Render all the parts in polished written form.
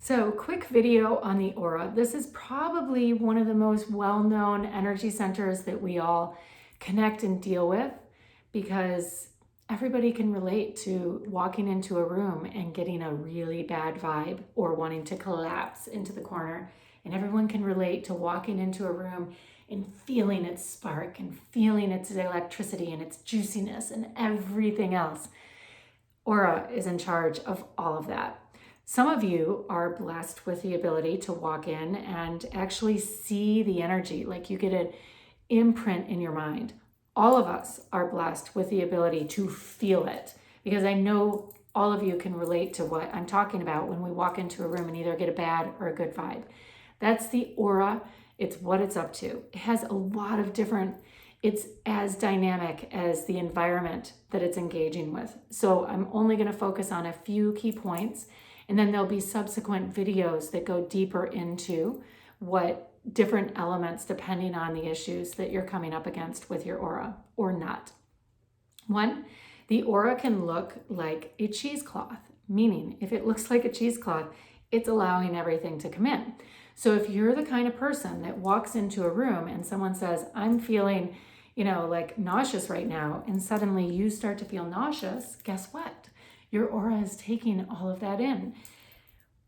So, quick video on the aura. This is probably one of the most well-known energy centers that we all connect and deal with, because everybody can relate to walking into a room and getting a really bad vibe or wanting to collapse into the corner. And everyone can relate to walking into a room and feeling its spark and feeling its electricity and its juiciness and everything else. Aura is in charge of all of that. Some of you are blessed with the ability to walk in and actually see the energy, like you get an imprint in your mind. All of us are blessed with the ability to feel it, because I know all of you can relate to what I'm talking about when we walk into a room and either get a bad or a good vibe. That's the aura. It's what it's up to. It has a lot of different, it's as dynamic as the environment that it's engaging with. So I'm only going to focus on a few key points, and then there'll be subsequent videos that go deeper into what different elements, depending on the issues that you're coming up against with your aura or not. One, the aura can look like a cheesecloth, meaning if it looks like a cheesecloth, it's allowing everything to come in. So if you're the kind of person that walks into a room and someone says, I'm feeling, like nauseous right now, and suddenly you start to feel nauseous, guess what? Your aura is taking all of that in.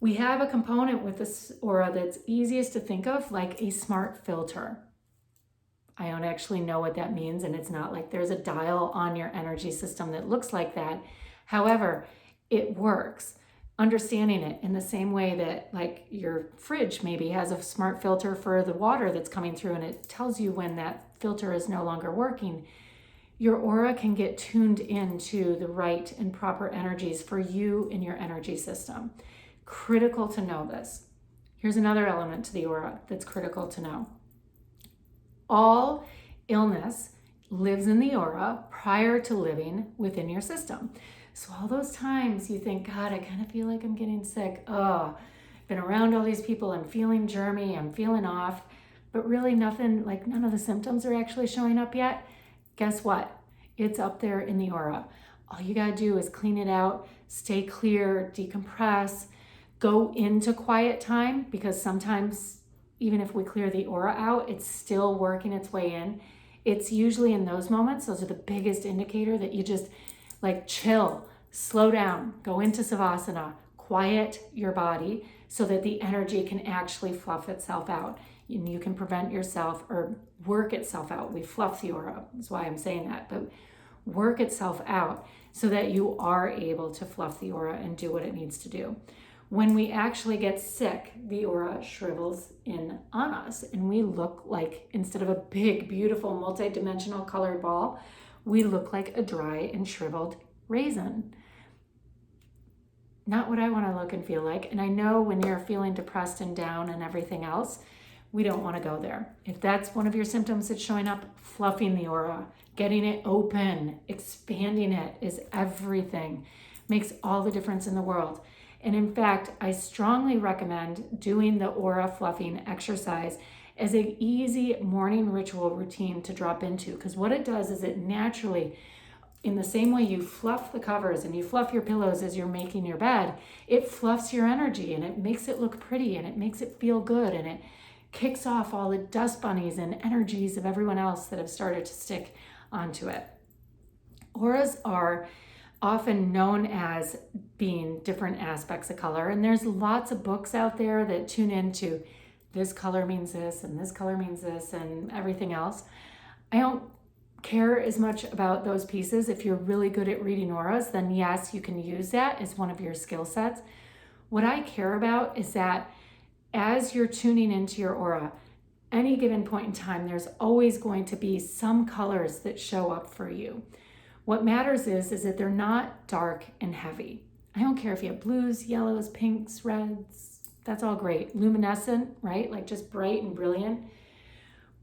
We have a component with this aura that's easiest to think of like a smart filter. I don't actually know what that means, and it's not like there's a dial on your energy system that looks like that. However, it works. Understanding it in the same way that like your fridge maybe has a smart filter for the water that's coming through, and it tells you when that filter is no longer working. Your aura can get tuned into the right and proper energies for you in your energy system. Critical to know this. Here's another element to the aura that's critical to know. All illness lives in the aura prior to living within your system. So all those times you think, God, I kind of feel like I'm getting sick. Oh, I've been around all these people. I'm feeling germy. I'm feeling off. But really nothing, like none of the symptoms are actually showing up yet. Guess what? It's up there in the aura. All you got to do is clean it out, stay clear, decompress, go into quiet time, because sometimes even if we clear the aura out, it's still working its way in. It's usually in those moments, those are the biggest indicator that you just like chill, slow down, go into savasana, quiet your body so that the energy can actually fluff itself out. And you can prevent yourself or work itself out. We fluff the aura, that's why I'm saying that, but work itself out so that you are able to fluff the aura and do what it needs to do. When we actually get sick, the aura shrivels in on us, and we look like, instead of a big, beautiful, multi-dimensional colored ball, we look like a dry and shriveled raisin. Not what I want to look and feel like. And I know when you're feeling depressed and down and everything else, we don't want to go there. If that's one of your symptoms that's showing up, fluffing the aura, getting it open, expanding it is everything. Makes all the difference in the world. And in fact, I strongly recommend doing the aura fluffing exercise as an easy morning ritual routine to drop into, because what it does is it naturally, in the same way you fluff the covers and you fluff your pillows as you're making your bed, it fluffs your energy and it makes it look pretty and it makes it feel good, and it kicks off all the dust bunnies and energies of everyone else that have started to stick onto it. Auras are often known as being different aspects of color, and there's lots of books out there that tune into this color means this and this color means this and everything else. I don't care as much about those pieces. If you're really good at reading auras, then yes, you can use that as one of your skill sets. What I care about is that as you're tuning into your aura, any given point in time, there's always going to be some colors that show up for you. What matters is that they're not dark and heavy. I don't care if you have blues, yellows, pinks, reds, that's all great. Luminescent, right? Like just bright and brilliant.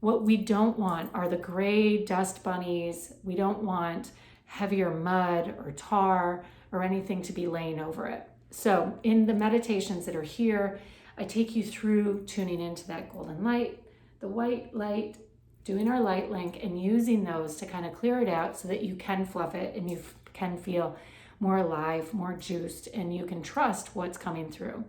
What we don't want are the gray dust bunnies. We don't want heavier mud or tar or anything to be laying over it. So in the meditations that are here, I take you through tuning into that golden light, the white light, doing our light link and using those to kind of clear it out so that you can fluff it and you can feel more alive, more juiced, and you can trust what's coming through.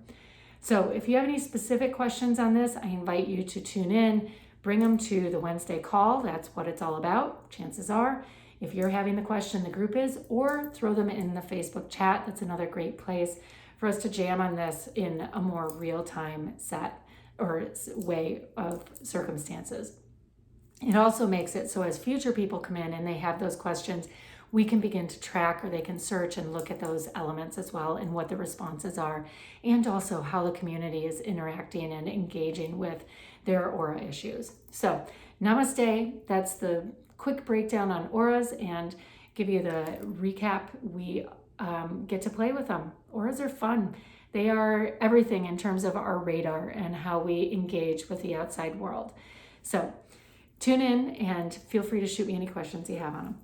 So if you have any specific questions on this, I invite you to tune in, bring them to the Wednesday call. That's what it's all about, chances are. If you're having the question, the group is, or throw them in the Facebook chat. That's another great place for us to jam on this in a more real-time set or way of circumstances. It also makes it so as future people come in and they have those questions, we can begin to track, or they can search and look at those elements as well and what the responses are, and also how the community is interacting and engaging with their aura issues. So namaste. That's the quick breakdown on auras, and give you the recap. We get to play with them. Auras are fun. They are everything in terms of our radar and how we engage with the outside world. So tune in and feel free to shoot me any questions you have on them.